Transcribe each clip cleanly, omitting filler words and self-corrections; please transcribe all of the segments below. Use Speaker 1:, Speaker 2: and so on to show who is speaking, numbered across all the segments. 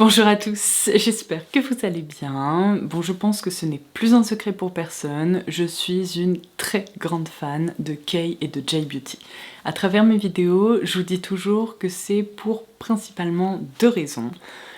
Speaker 1: Bonjour à tous, j'espère que vous allez bien. Bon, je pense que ce n'est plus un secret pour personne, je suis une très grande fan de Kay et de J Beauty. À travers mes vidéos, je vous dis toujours que c'est pour principalement deux raisons.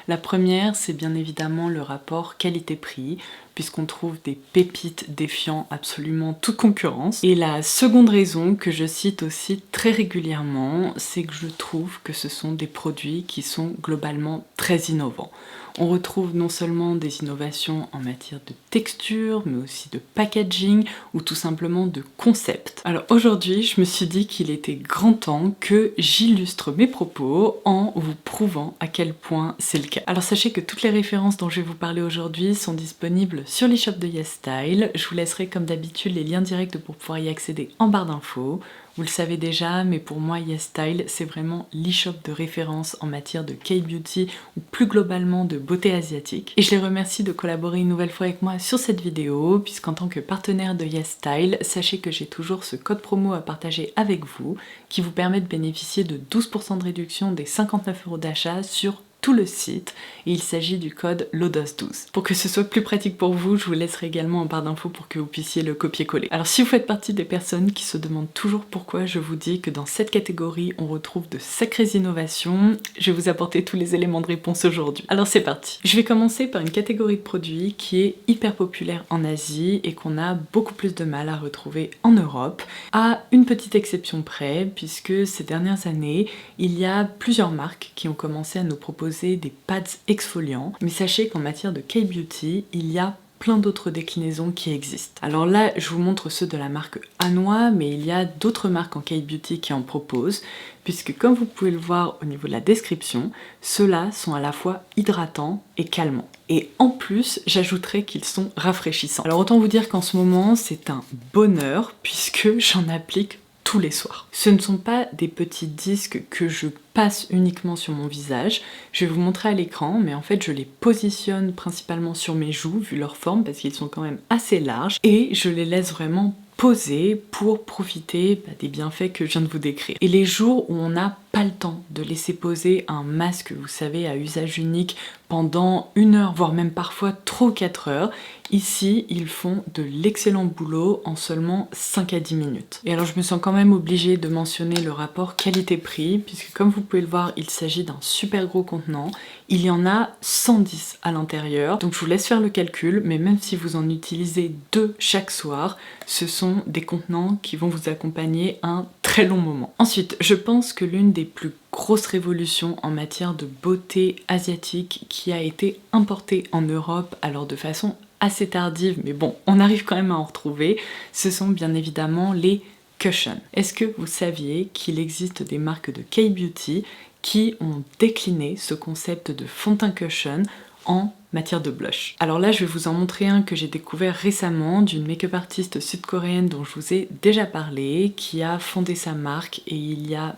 Speaker 1: La première, c'est bien évidemment le rapport qualité-prix, puisqu'on trouve des pépites défiant absolument toute concurrence. Et la seconde raison, que je cite aussi très régulièrement, c'est que je trouve que ce sont des produits qui sont globalement très innovants. On retrouve non seulement des innovations en matière de texture, mais aussi de packaging ou tout simplement de concept. Alors aujourd'hui, je me suis dit qu'il était grand temps que j'illustre mes propos en vous prouvant à quel point c'est le cas. Alors sachez que toutes les références dont je vais vous parler aujourd'hui sont disponibles sur l'e-shop de YesStyle. Je vous laisserai comme d'habitude les liens directs pour pouvoir y accéder en barre d'infos. Vous le savez déjà, mais pour moi, YesStyle, c'est vraiment l'e-shop de référence en matière de K-beauty ou plus globalement de beauté asiatique. Et je les remercie de collaborer une nouvelle fois avec moi sur cette vidéo, puisqu'en tant que partenaire de YesStyle, sachez que j'ai toujours ce code promo à partager avec vous, qui vous permet de bénéficier de 12% de réduction des 59 € d'achat sur tout le site, et il s'agit du code LODOS12. Pour que ce soit plus pratique pour vous, je vous laisserai également en barre d'infos pour que vous puissiez le copier-coller. Alors si vous faites partie des personnes qui se demandent toujours pourquoi je vous dis que dans cette catégorie on retrouve de sacrées innovations, je vais vous apporter tous les éléments de réponse aujourd'hui. Alors c'est parti. Je vais commencer par une catégorie de produits qui est hyper populaire en Asie et qu'on a beaucoup plus de mal à retrouver en Europe, à une petite exception près, puisque ces dernières années, il y a plusieurs marques qui ont commencé à nous proposer des pads exfoliants, mais sachez qu'en matière de K-beauty, il y a plein d'autres déclinaisons qui existent. Alors là, je vous montre ceux de la marque Hanwha, mais il y a d'autres marques en K-beauty qui en proposent, puisque comme vous pouvez le voir au niveau de la description, ceux-là sont à la fois hydratants et calmants. Et en plus, j'ajouterais qu'ils sont rafraîchissants. Alors autant vous dire qu'en ce moment, c'est un bonheur, puisque j'en applique tous les soirs. Ce ne sont pas des petits disques que je passe uniquement sur mon visage. Je vais vous montrer à l'écran, mais en fait je les positionne principalement sur mes joues, vu leur forme, parce qu'ils sont quand même assez larges, et je les laisse vraiment poser pour profiter des bienfaits que je viens de vous décrire. Et les jours où on n'a pas le temps de laisser poser un masque, vous savez, à usage unique pendant 1 heure, voire même parfois trop 4 heures, ici ils font de l'excellent boulot en seulement 5 à 10 minutes. Et alors je me sens quand même obligée de mentionner le rapport qualité-prix, puisque comme vous pouvez le voir, il s'agit d'un super gros contenant. Il y en a 110 à l'intérieur, donc je vous laisse faire le calcul, mais même si vous en utilisez 2 chaque soir, ce sont des contenants qui vont vous accompagner un très long moment. Ensuite, je pense que l'une des plus grosses révolutions en matière de beauté asiatique qui a été importée en Europe, alors de façon assez tardive, mais bon, on arrive quand même à en retrouver, ce sont bien évidemment les cushions. Est-ce que vous saviez qu'il existe des marques de K-beauty qui ont décliné ce concept de fond de teint cushion en matière de blush? Alors là, je vais vous en montrer un que j'ai découvert récemment d'une make-up artiste sud-coréenne dont je vous ai déjà parlé, qui a fondé sa marque, et il y a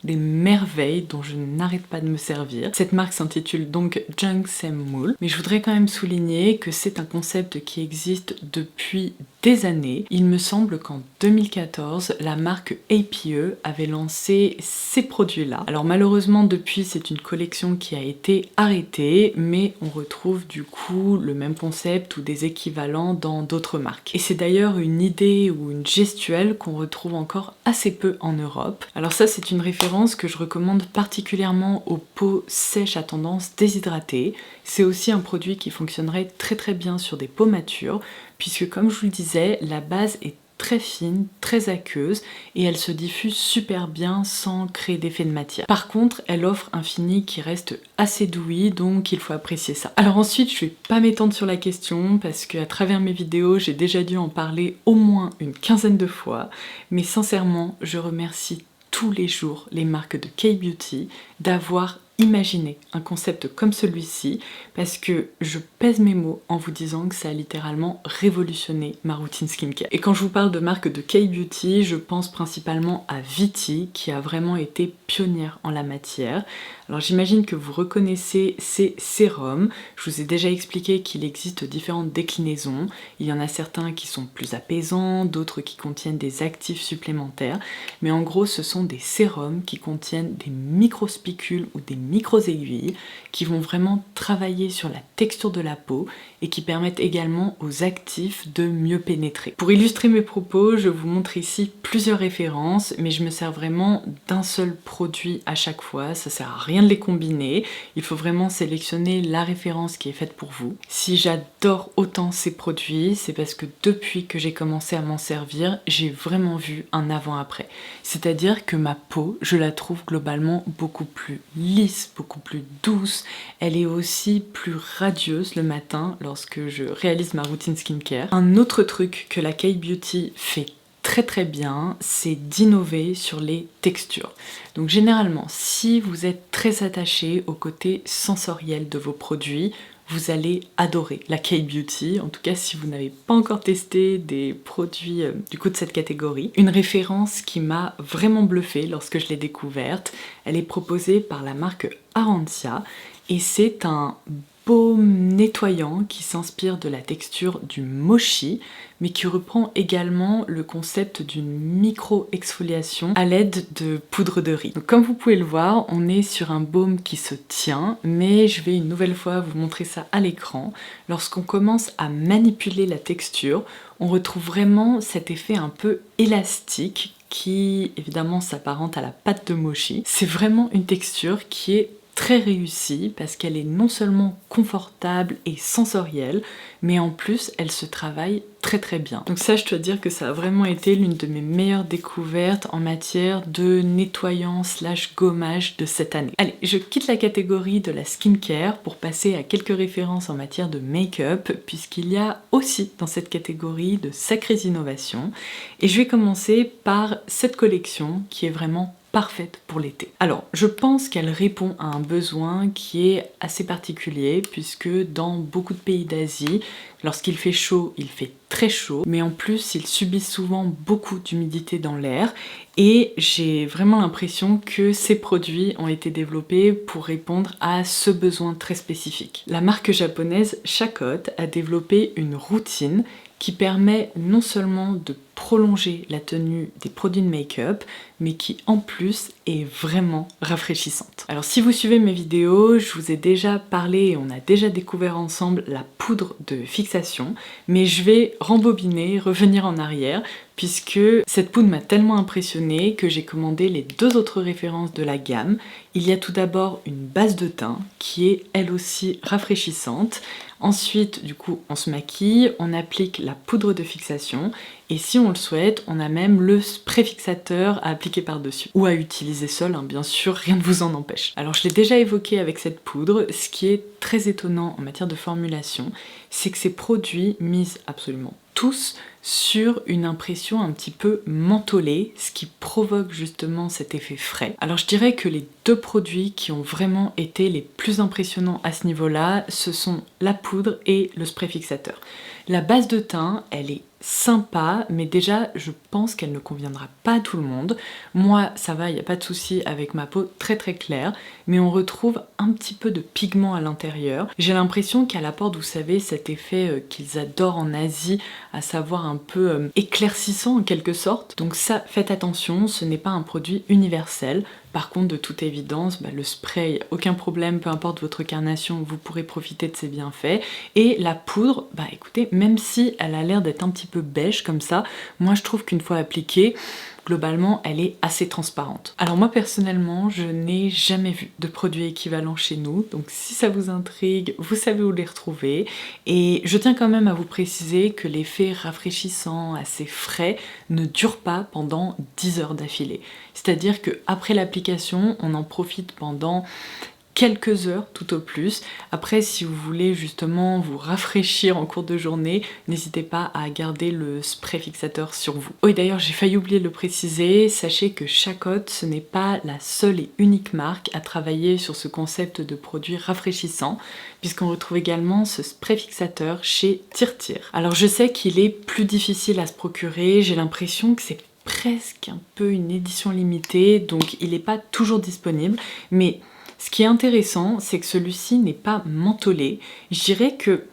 Speaker 1: des merveilles dont je n'arrête pas de me servir. Cette marque s'intitule donc Jung Semul, mais je voudrais quand même souligner que c'est un concept qui existe depuis des années. Il me semble qu'en 2014, la marque APE avait lancé ces produits-là. Alors malheureusement, depuis, c'est une collection qui a été arrêtée, mais on retrouve du coup le même concept ou des équivalents dans d'autres marques. Et c'est d'ailleurs une idée ou une gestuelle qu'on retrouve encore assez peu en Europe. Alors ça, c'est une référence que je recommande particulièrement aux peaux sèches à tendance déshydratée. C'est aussi un produit qui fonctionnerait très bien sur des peaux matures, puisque comme je vous le disais, la base est très fine, très aqueuse, et elle se diffuse super bien sans créer d'effet de matière. Par contre, elle offre un fini qui reste assez douillet, donc il faut apprécier ça. Alors ensuite, je vais pas m'étendre sur la question, parce qu'à travers mes vidéos, j'ai déjà dû en parler au moins une quinzaine de fois, mais sincèrement, je remercie tous les jours les marques de K-beauty d'avoir imaginé un concept comme celui-ci, parce que je pèse mes mots en vous disant que ça a littéralement révolutionné ma routine skincare. Et quand je vous parle de marque de K-beauty, je pense principalement à Viti, qui a vraiment été pionnière en la matière. Alors j'imagine que vous reconnaissez ces sérums. Je vous ai déjà expliqué qu'il existe différentes déclinaisons. Il y en a certains qui sont plus apaisants, d'autres qui contiennent des actifs supplémentaires. Mais en gros, ce sont des sérums qui contiennent des microspicules ou des micros aiguilles qui vont vraiment travailler sur la texture de la peau et qui permettent également aux actifs de mieux pénétrer. Pour illustrer mes propos, je vous montre ici plusieurs références, mais je me sers vraiment d'un seul produit à chaque fois, ça sert à rien de les combiner, il faut vraiment sélectionner la référence qui est faite pour vous. Si j'adore autant ces produits, c'est parce que depuis que j'ai commencé à m'en servir, j'ai vraiment vu un avant-après. C'est-à-dire que ma peau, je la trouve globalement beaucoup plus lisse, beaucoup plus douce. Elle est aussi plus radieuse le matin lorsque je réalise ma routine skincare. Un autre truc que la K-Beauty fait très bien, c'est d'innover sur les textures. Donc généralement, si vous êtes très attaché au côté sensoriel de vos produits, vous allez adorer la K-Beauty, en tout cas si vous n'avez pas encore testé des produits du coup de cette catégorie. Une référence qui m'a vraiment bluffée lorsque je l'ai découverte, elle est proposée par la marque Arantia et c'est un baume nettoyant qui s'inspire de la texture du mochi mais qui reprend également le concept d'une micro-exfoliation à l'aide de poudre de riz. Donc, comme vous pouvez le voir, on est sur un baume qui se tient, mais je vais une nouvelle fois vous montrer ça à l'écran. Lorsqu'on commence à manipuler la texture, on retrouve vraiment cet effet un peu élastique qui évidemment s'apparente à la pâte de mochi. C'est vraiment une texture qui est très réussie parce qu'elle est non seulement confortable et sensorielle, mais en plus elle se travaille très bien. Donc ça, je dois dire que ça a vraiment été l'une de mes meilleures découvertes en matière de nettoyant / gommage de cette année. Allez, je quitte la catégorie de la skincare pour passer à quelques références en matière de make-up, puisqu'il y a aussi dans cette catégorie de sacrées innovations. Et je vais commencer par cette collection qui est vraiment parfaite pour l'été. Alors, je pense qu'elle répond à un besoin qui est assez particulier puisque dans beaucoup de pays d'Asie, lorsqu'il fait chaud, il fait très chaud, mais en plus, ils subissent souvent beaucoup d'humidité dans l'air et j'ai vraiment l'impression que ces produits ont été développés pour répondre à ce besoin très spécifique. La marque japonaise Shakot a développé une routine qui permet non seulement de prolonger la tenue des produits de make-up, mais qui en plus est vraiment rafraîchissante. Alors si vous suivez mes vidéos, je vous ai déjà parlé et on a déjà découvert ensemble la poudre de fixation, mais je vais rembobiner, revenir en arrière, puisque cette poudre m'a tellement impressionnée que j'ai commandé les deux autres références de la gamme. Il y a tout d'abord une base de teint qui est elle aussi rafraîchissante. Ensuite, du coup, on se maquille, on applique la poudre de fixation et si on le souhaite, on a même le spray fixateur à appliquer par-dessus. Ou à utiliser seul, bien sûr, rien ne vous en empêche. Alors je l'ai déjà évoqué avec cette poudre, ce qui est très étonnant en matière de formulation, c'est que ces produits misent absolument tous sur une impression un petit peu mentholée, ce qui provoque justement cet effet frais. Alors je dirais que les deux produits qui ont vraiment été les plus impressionnants à ce niveau-là, ce sont la poudre et le spray fixateur. La base de teint, elle est sympa, mais déjà je pense qu'elle ne conviendra pas à tout le monde. Moi ça va, il n'y a pas de souci avec ma peau très claire, mais on retrouve un petit peu de pigment à l'intérieur. J'ai l'impression qu'elle apporte, vous savez, cet effet qu'ils adorent en Asie, à savoir un peu éclaircissant en quelque sorte. Donc ça, faites attention, ce n'est pas un produit universel. Par contre, de toute évidence, le spray, aucun problème, peu importe votre carnation, vous pourrez profiter de ses bienfaits. Et la poudre, écoutez, même si elle a l'air d'être un petit peu beige comme ça, moi je trouve qu'une fois appliquée, globalement, elle est assez transparente. Alors moi personnellement, je n'ai jamais vu de produit équivalent chez nous, donc si ça vous intrigue, vous savez où les retrouver. Et je tiens quand même à vous préciser que l'effet rafraîchissant, assez frais, ne dure pas pendant 10 heures d'affilée. C'est-à-dire qu'après l'application, on en profite pendant quelques heures tout au plus. Après, si vous voulez justement vous rafraîchir en cours de journée, n'hésitez pas à garder le spray fixateur sur vous. Oui, d'ailleurs, j'ai failli oublier de le préciser, sachez que Shakot, ce n'est pas la seule et unique marque à travailler sur ce concept de produit rafraîchissant, puisqu'on retrouve également ce spray fixateur chez Tirtir. Alors je sais qu'il est plus difficile à se procurer, j'ai l'impression que c'est presque un peu une édition limitée, donc il n'est pas toujours disponible, mais ce qui est intéressant, c'est que celui-ci n'est pas mentholé. Je dirais que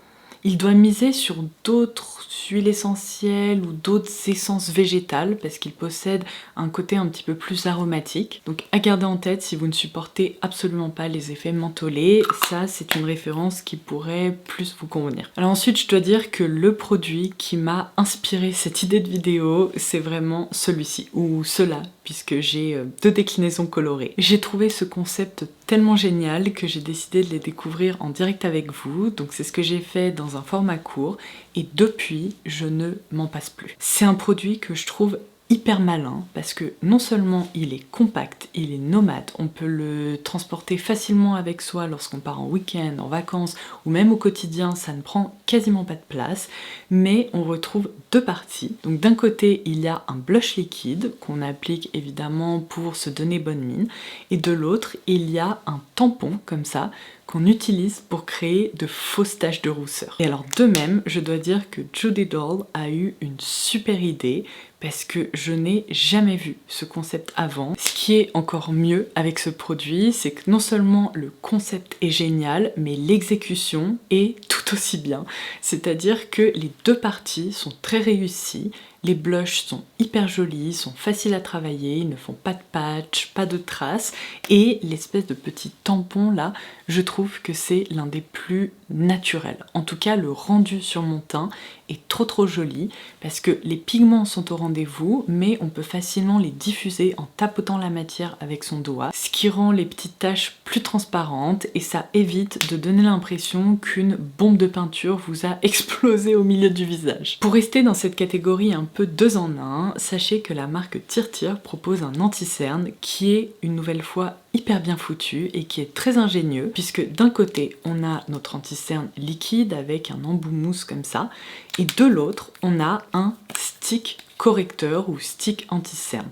Speaker 1: Il doit miser sur d'autres huiles essentielles ou d'autres essences végétales parce qu'il possède un côté un petit peu plus aromatique. Donc à garder en tête si vous ne supportez absolument pas les effets mentholés, ça c'est une référence qui pourrait plus vous convenir. Alors ensuite je dois dire que le produit qui m'a inspiré cette idée de vidéo, c'est vraiment celui-ci, ou cela, puisque j'ai deux déclinaisons colorées. J'ai trouvé ce concept tellement génial que j'ai décidé de les découvrir en direct avec vous, donc c'est ce que j'ai fait dans un format court, et depuis, je ne m'en passe plus. C'est un produit que je trouve hyper malin parce que non seulement il est compact, il est nomade, on peut le transporter facilement avec soi lorsqu'on part en week-end, en vacances ou même au quotidien, ça ne prend quasiment pas de place, mais on retrouve deux parties. Donc d'un côté il y a un blush liquide qu'on applique évidemment pour se donner bonne mine, et de l'autre il y a un tampon comme ça qu'on utilise pour créer de fausses taches de rousseur. Et alors de même, je dois dire que Judy Doll a eu une super idée parce que je n'ai jamais vu ce concept avant. Ce qui est encore mieux avec ce produit, c'est que non seulement le concept est génial, mais l'exécution est tout aussi bien. C'est-à-dire que les deux parties sont très réussies. Les blushs sont hyper jolis, sont faciles à travailler, ils ne font pas de patch, pas de traces, et l'espèce de petit tampon là, je trouve que c'est l'un des plus naturels. En tout cas, le rendu sur mon teint est trop joli parce que les pigments sont au rendez-vous, mais on peut facilement les diffuser en tapotant la matière avec son doigt, ce qui rend les petites taches plus transparentes et ça évite de donner l'impression qu'une bombe de peinture vous a explosé au milieu du visage. Pour rester dans cette catégorie un peu 2 en 1, sachez que la marque Tirtir propose un anti-cerne qui est une nouvelle fois hyper bien foutu et qui est très ingénieux puisque d'un côté on a notre anti-cerne liquide avec un embout mousse comme ça et de l'autre on a un stick correcteur ou stick anti-cerne.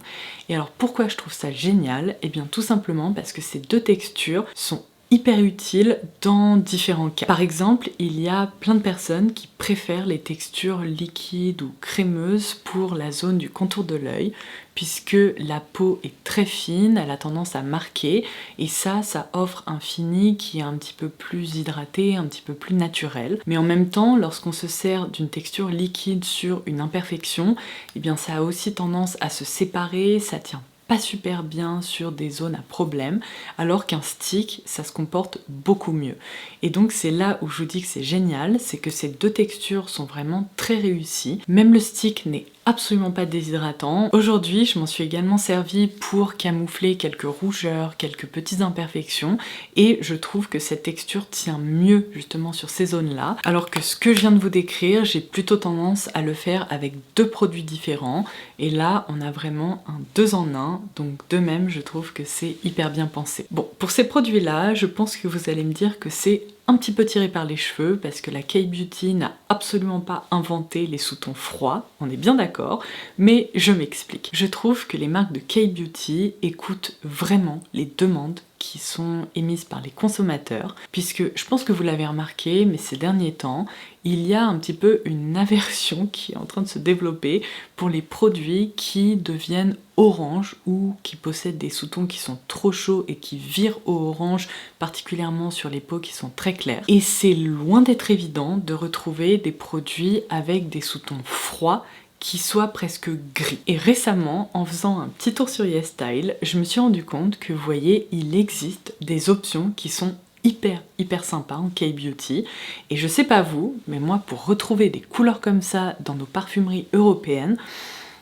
Speaker 1: Et alors pourquoi je trouve ça génial? Et bien tout simplement parce que ces deux textures sont hyper utile dans différents cas. Par exemple, il y a plein de personnes qui préfèrent les textures liquides ou crémeuses pour la zone du contour de l'œil, puisque la peau est très fine, elle a tendance à marquer, et ça offre un fini qui est un petit peu plus hydraté, un petit peu plus naturel. Mais en même temps, lorsqu'on se sert d'une texture liquide sur une imperfection, eh bien ça a aussi tendance à se séparer, ça tient pas super bien sur des zones à problème, alors qu'un stick, ça se comporte beaucoup mieux. Et donc c'est là où je vous dis que c'est génial, c'est que ces deux textures sont vraiment très réussies. Même le stick n'est absolument pas déshydratant. Aujourd'hui, je m'en suis également servi pour camoufler quelques rougeurs, quelques petites imperfections, et je trouve que cette texture tient mieux justement sur ces zones-là, alors que ce que je viens de vous décrire, j'ai plutôt tendance à le faire avec deux produits différents, et là, on a vraiment un 2 en 1, donc de même, je trouve que c'est hyper bien pensé. Bon, pour ces produits-là, je pense que vous allez me dire que c'est un petit peu tiré par les cheveux parce que la K-Beauty n'a absolument pas inventé les sous-tons froids, on est bien d'accord, mais je m'explique. Je trouve que les marques de K-Beauty écoutent vraiment les demandes qui sont émises par les consommateurs, puisque je pense que vous l'avez remarqué, mais ces derniers temps, il y a un petit peu une aversion qui est en train de se développer pour les produits qui deviennent orange ou qui possèdent des sous-tons qui sont trop chauds et qui virent au orange, particulièrement sur les peaux qui sont très claires. Et c'est loin d'être évident de retrouver des produits avec des sous-tons froids qui soit presque gris. Et récemment, en faisant un petit tour sur YesStyle, je me suis rendu compte que, vous voyez, il existe des options qui sont hyper sympas en K-Beauty. Et je sais pas vous, mais moi, pour retrouver des couleurs comme ça dans nos parfumeries européennes,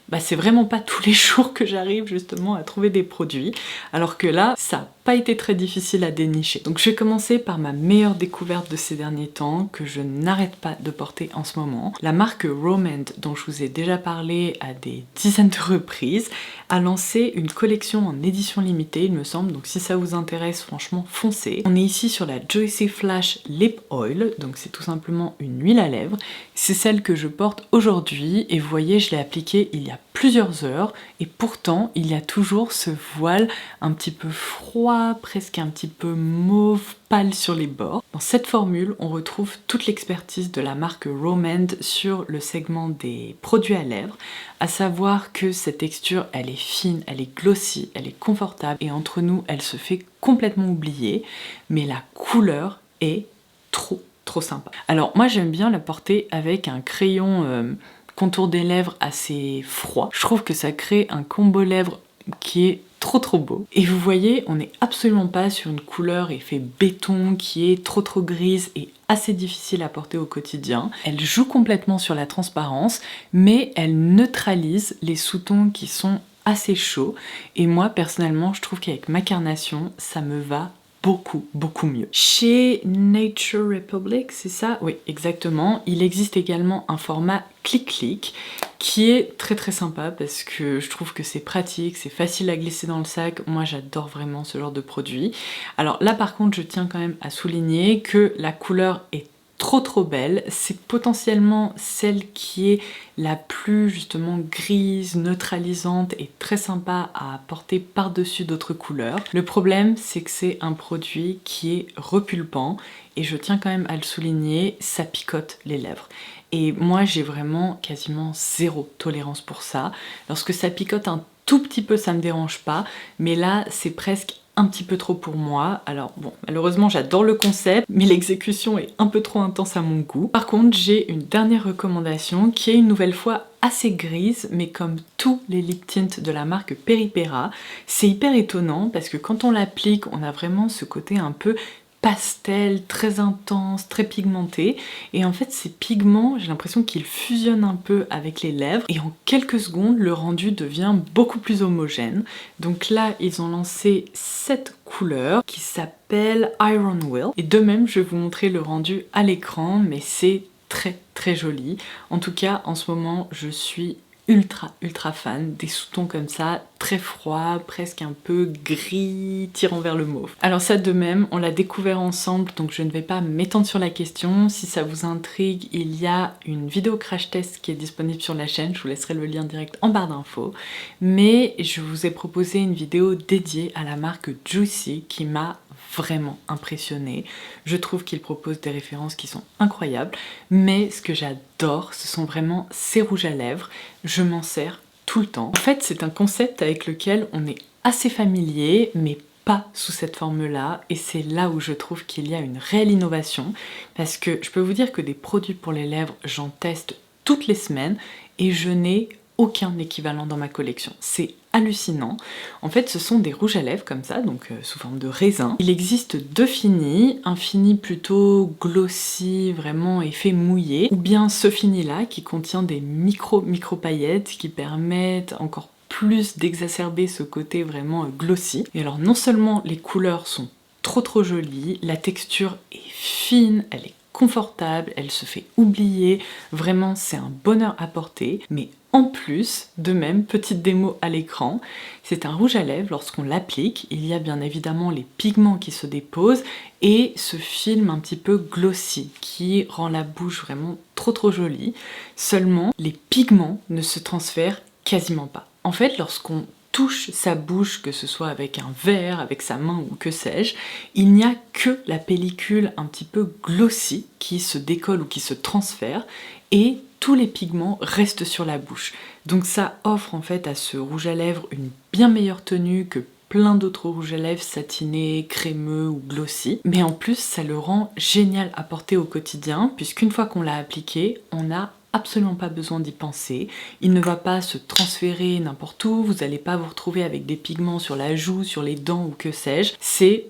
Speaker 1: bah c'est vraiment pas tous les jours que j'arrive justement à trouver des produits, alors que là, ça n'a pas été très difficile à dénicher. Donc je vais commencer par ma meilleure découverte de ces derniers temps, que je n'arrête pas de porter en ce moment. La marque Romand, dont je vous ai déjà parlé à des dizaines de reprises, a lancé une collection en édition limitée, il me semble, donc si ça vous intéresse, franchement, foncez. On est ici sur la Joycey Flash Lip Oil, donc c'est tout simplement une huile à lèvres. C'est celle que je porte aujourd'hui, et vous voyez, je l'ai appliquée il y a plusieurs heures, et pourtant, il y a toujours ce voile un petit peu froid, presque un petit peu mauve, pâle sur les bords. Dans cette formule, on retrouve toute l'expertise de la marque Romand sur le segment des produits à lèvres, à savoir que cette texture, elle est fine, elle est glossy, elle est confortable, et entre nous, elle se fait complètement oublier, mais la couleur est trop trop sympa. Alors moi j'aime bien la porter avec un crayon contour des lèvres assez froid. Je trouve que ça crée un combo lèvres qui est trop beau. Et vous voyez, on n'est absolument pas sur une couleur effet béton qui est trop grise et assez difficile à porter au quotidien. Elle joue complètement sur la transparence, mais elle neutralise les sous-tons qui sont assez chauds. Et moi, personnellement, je trouve qu'avec ma carnation, ça me va beaucoup mieux. Chez Nature Republic, c'est ça? Oui, exactement. Il existe également un format clic-clic qui est très sympa parce que je trouve que c'est pratique, c'est facile à glisser dans le sac. Moi, j'adore vraiment ce genre de produit. Alors là, par contre, je tiens quand même à souligner que la couleur est trop belle. C'est potentiellement celle qui est la plus justement grise, neutralisante et très sympa à porter par-dessus d'autres couleurs. Le problème, c'est que c'est un produit qui est repulpant et je tiens quand même à le souligner, ça picote les lèvres. Et moi, j'ai vraiment quasiment zéro tolérance pour ça. Lorsque ça picote un tout petit peu, ça me dérange pas, mais là, c'est presque un petit peu trop pour moi. Alors bon, malheureusement j'adore le concept, mais l'exécution est un peu trop intense à mon goût. Par contre, j'ai une dernière recommandation qui est une nouvelle fois assez grise, mais comme tous les lip tints de la marque Peripera, c'est hyper étonnant parce que quand on l'applique, on a vraiment ce côté un peu pastel, très intense, très pigmenté, et en fait ces pigments, j'ai l'impression qu'ils fusionnent un peu avec les lèvres et en quelques secondes le rendu devient beaucoup plus homogène. Donc là ils ont lancé cette couleur qui s'appelle Iron Will, et de même je vais vous montrer le rendu à l'écran, mais c'est très joli. En tout cas en ce moment je suis ultra fan des sous-tons comme ça, très froids, presque un peu gris, tirant vers le mauve. Alors ça de même, on l'a découvert ensemble, donc je ne vais pas m'étendre sur la question. Si ça vous intrigue, il y a une vidéo crash test qui est disponible sur la chaîne, je vous laisserai le lien direct en barre d'infos. Mais je vous ai proposé une vidéo dédiée à la marque Juicy qui m'a vraiment impressionnée. Je trouve qu'il propose des références qui sont incroyables, mais ce que j'adore, ce sont vraiment ces rouges à lèvres. Je m'en sers tout le temps. En fait, c'est un concept avec lequel on est assez familier, mais pas sous cette forme-là, et c'est là où je trouve qu'il y a une réelle innovation, parce que je peux vous dire que des produits pour les lèvres, j'en teste toutes les semaines, et je n'ai aucun équivalent dans ma collection. C'est hallucinant. En fait, ce sont des rouges à lèvres comme ça, donc sous forme de raisin. Il existe deux finis, un fini plutôt glossy, vraiment effet mouillé, ou bien ce fini-là qui contient des micro paillettes qui permettent encore plus d'exacerber ce côté vraiment glossy. Et alors non seulement les couleurs sont trop jolies, la texture est fine, elle est confortable, elle se fait oublier, vraiment c'est un bonheur à porter, mais en plus, de même, petite démo à l'écran, c'est un rouge à lèvres, lorsqu'on l'applique, il y a bien évidemment les pigments qui se déposent et ce film un petit peu glossy qui rend la bouche vraiment trop jolie, seulement les pigments ne se transfèrent quasiment pas. En fait, lorsqu'on touche sa bouche, que ce soit avec un verre, avec sa main ou que sais-je, il n'y a que la pellicule un petit peu glossy qui se décolle ou qui se transfère et tous les pigments restent sur la bouche. Donc ça offre en fait à ce rouge à lèvres une bien meilleure tenue que plein d'autres rouges à lèvres satinés, crémeux ou glossy. Mais en plus, ça le rend génial à porter au quotidien puisqu'une fois qu'on l'a appliqué, on n'a absolument pas besoin d'y penser. Il ne va pas se transférer n'importe où, vous n'allez pas vous retrouver avec des pigments sur la joue, sur les dents ou que sais-je. C'est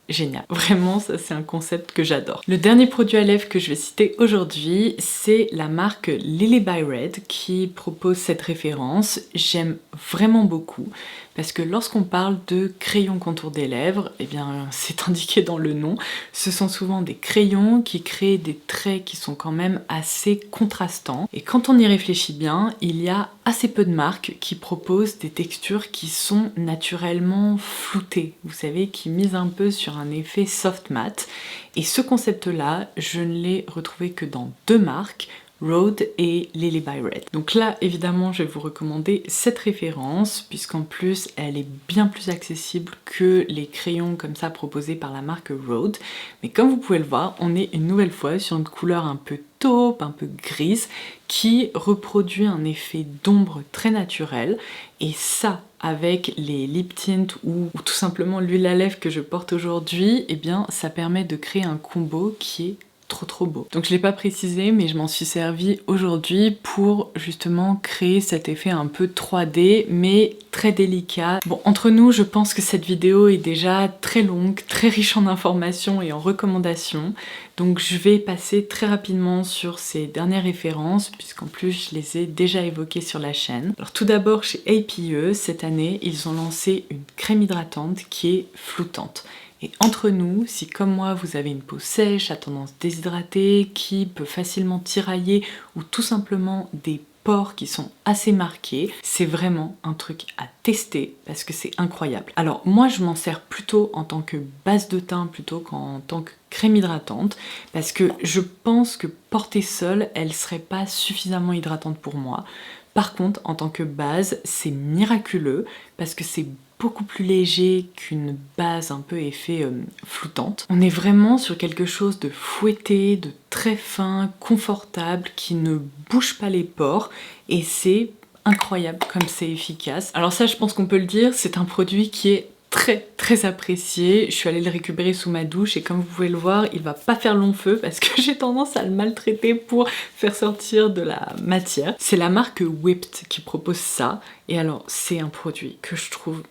Speaker 1: génial. Vraiment, ça c'est un concept que j'adore. Le dernier produit à lèvres que je vais citer aujourd'hui, c'est la marque Lily by Red qui propose cette référence. J'aime vraiment beaucoup parce que lorsqu'on parle de crayons contour des lèvres, eh bien c'est indiqué dans le nom, ce sont souvent des crayons qui créent des traits qui sont quand même assez contrastants. Et quand on y réfléchit bien, il y a assez peu de marques qui proposent des textures qui sont naturellement floutées, vous savez, qui misent un peu sur un effet soft matte. Et ce concept-là, je ne l'ai retrouvé que dans deux marques, Rhode et Lily by Red. Donc là, évidemment, je vais vous recommander cette référence, puisqu'en plus, elle est bien plus accessible que les crayons comme ça proposés par la marque Rhode. Mais comme vous pouvez le voir, on est une nouvelle fois sur une couleur un peu taupe, un peu grise, qui reproduit un effet d'ombre très naturel. Et ça, avec les lip tints ou tout simplement l'huile à lèvres que je porte aujourd'hui, eh bien, ça permet de créer un combo qui est trop beau. Donc je l'ai pas précisé, mais je m'en suis servi aujourd'hui pour justement créer cet effet un peu 3D, mais très délicat. Bon, entre nous, je pense que cette vidéo est déjà très longue, très riche en informations et en recommandations. Donc je vais passer très rapidement sur ces dernières références, puisqu'en plus je les ai déjà évoquées sur la chaîne. Alors tout d'abord, chez APE, cette année, ils ont lancé une crème hydratante qui est floutante. Et entre nous, si comme moi vous avez une peau sèche, à tendance déshydratée, qui peut facilement tirailler ou tout simplement des pores qui sont assez marqués, c'est vraiment un truc à tester parce que c'est incroyable. Alors moi je m'en sers plutôt en tant que base de teint plutôt qu'en tant que crème hydratante parce que je pense que portée seule, elle serait pas suffisamment hydratante pour moi. Par contre, en tant que base, c'est miraculeux parce que c'est beaucoup plus léger qu'une base un peu effet floutante. On est vraiment sur quelque chose de fouetté, de très fin, confortable, qui ne bouge pas les pores et c'est incroyable comme c'est efficace. Alors ça, je pense qu'on peut le dire, c'est un produit qui est très apprécié. Je suis allée le récupérer sous ma douche et comme vous pouvez le voir, il va pas faire long feu parce que j'ai tendance à le maltraiter pour faire sortir de la matière. C'est la marque Whipped qui propose ça et alors c'est un produit que je trouve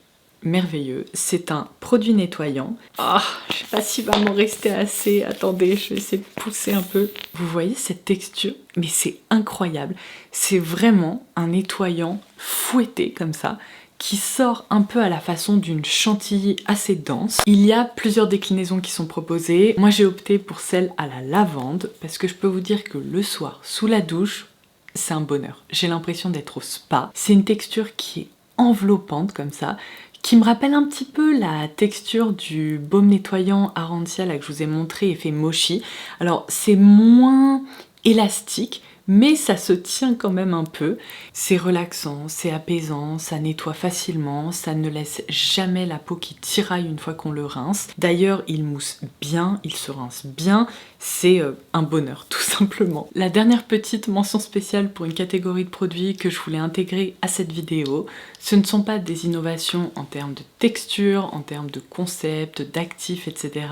Speaker 1: merveilleux. C'est un produit nettoyant. Ah, je sais pas s'il va m'en rester assez. Attendez, je vais essayer de pousser un peu. Vous voyez cette texture? Mais c'est incroyable. C'est vraiment un nettoyant fouetté comme ça, qui sort un peu à la façon d'une chantilly assez dense. Il y a plusieurs déclinaisons qui sont proposées. Moi j'ai opté pour celle à la lavande parce que je peux vous dire que le soir, sous la douche, c'est un bonheur. J'ai l'impression d'être au spa. C'est une texture qui est enveloppante comme ça, qui me rappelle un petit peu la texture du baume nettoyant Arantia là, que je vous ai montré, effet mochi. Alors c'est moins élastique, mais ça se tient quand même un peu. C'est relaxant, c'est apaisant, ça nettoie facilement, ça ne laisse jamais la peau qui tiraille une fois qu'on le rince. D'ailleurs, il mousse bien, il se rince bien, c'est un bonheur tout simplement. La dernière petite mention spéciale pour une catégorie de produits que je voulais intégrer à cette vidéo, ce ne sont pas des innovations en termes de texture, en termes de concept, d'actifs, etc.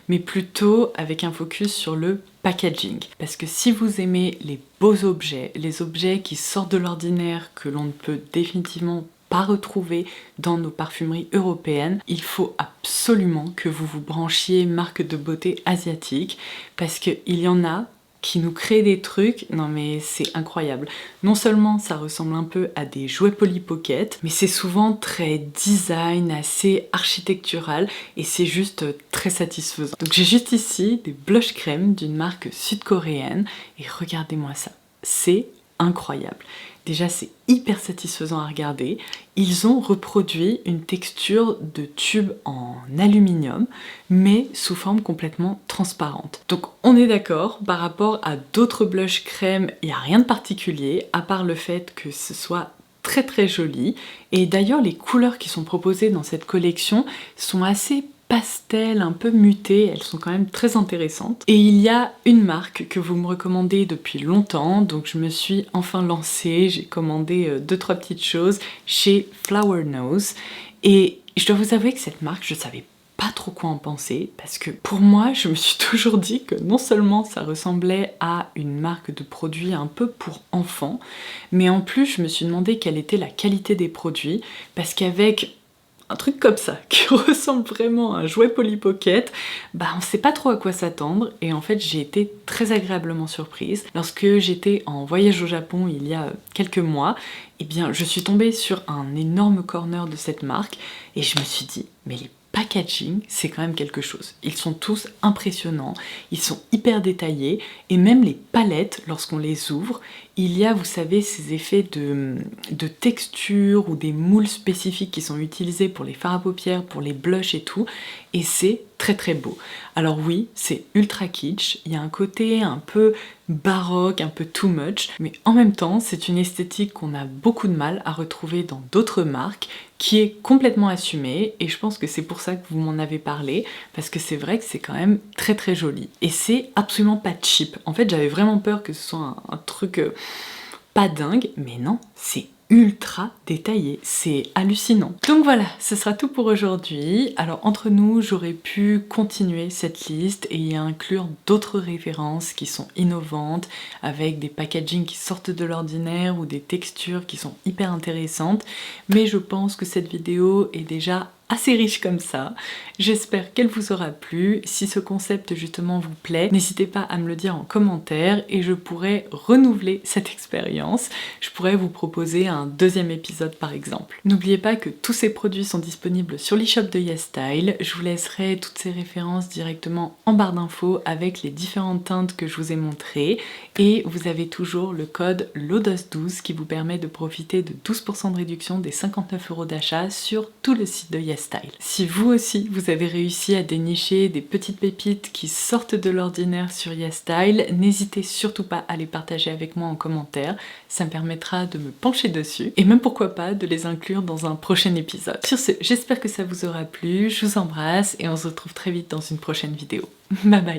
Speaker 1: mais plutôt avec un focus sur le packaging. Parce que si vous aimez les beaux objets, les objets qui sortent de l'ordinaire, que l'on ne peut définitivement pas retrouver dans nos parfumeries européennes, il faut absolument que vous vous branchiez marque de beauté asiatique parce qu'il y en a qui nous créent des trucs, non mais c'est incroyable. Non seulement ça ressemble un peu à des jouets Polly Pocket, mais c'est souvent très design, assez architectural et c'est juste très satisfaisant. Donc j'ai juste ici des blush crème d'une marque sud-coréenne et regardez-moi ça, c'est incroyable. Déjà c'est hyper satisfaisant à regarder. Ils ont reproduit une texture de tube en aluminium mais sous forme complètement transparente. Donc on est d'accord, par rapport à d'autres blush crème, il n'y a rien de particulier à part le fait que ce soit très joli. Et d'ailleurs les couleurs qui sont proposées dans cette collection sont assez pastel, un peu mutées, elles sont quand même très intéressantes. Et il y a une marque que vous me recommandez depuis longtemps, donc je me suis enfin lancée, j'ai commandé 2-3 petites choses chez Flower Nose. Et je dois vous avouer que cette marque, je savais pas trop quoi en penser, parce que pour moi, je me suis toujours dit que non seulement ça ressemblait à une marque de produits un peu pour enfants, mais en plus je me suis demandé quelle était la qualité des produits, parce qu'avec un truc comme ça, qui ressemble vraiment à un jouet Polly Pocket, bah on sait pas trop à quoi s'attendre et en fait j'ai été très agréablement surprise. Lorsque j'étais en voyage au Japon il y a quelques mois, eh bien je suis tombée sur un énorme corner de cette marque et je me suis dit, mais les packaging, c'est quand même quelque chose. Ils sont tous impressionnants, ils sont hyper détaillés et même les palettes, lorsqu'on les ouvre, il y a, vous savez, ces effets de texture ou des moules spécifiques qui sont utilisés pour les fards à paupières, pour les blushs et tout, et c'est très beau. Alors oui, c'est ultra kitsch, il y a un côté un peu baroque, un peu too much, mais en même temps, c'est une esthétique qu'on a beaucoup de mal à retrouver dans d'autres marques, qui est complètement assumée, et je pense que c'est pour ça que vous m'en avez parlé, parce que c'est vrai que c'est quand même très joli. Et c'est absolument pas cheap. En fait, j'avais vraiment peur que ce soit un truc pas dingue, mais non, c'est ultra détaillé, c'est hallucinant. Donc voilà, ce sera tout pour aujourd'hui. Alors entre nous, j'aurais pu continuer cette liste et y inclure d'autres références qui sont innovantes, avec des packaging qui sortent de l'ordinaire ou des textures qui sont hyper intéressantes, mais je pense que cette vidéo est déjà assez riche comme ça. J'espère qu'elle vous aura plu. Si ce concept justement vous plaît, n'hésitez pas à me le dire en commentaire et je pourrais renouveler cette expérience. Je pourrais vous proposer un deuxième épisode par exemple. N'oubliez pas que tous ces produits sont disponibles sur l'e-shop de YesStyle. Je vous laisserai toutes ces références directement en barre d'infos avec les différentes teintes que je vous ai montrées et vous avez toujours le code LODOS12 qui vous permet de profiter de 12% de réduction des 59 € d'achat sur tout le site de YesStyle. Si vous aussi vous avez réussi à dénicher des petites pépites qui sortent de l'ordinaire sur YesStyle, n'hésitez surtout pas à les partager avec moi en commentaire, ça me permettra de me pencher dessus et même pourquoi pas de les inclure dans un prochain épisode. Sur ce, j'espère que ça vous aura plu, je vous embrasse et on se retrouve très vite dans une prochaine vidéo. Bye bye!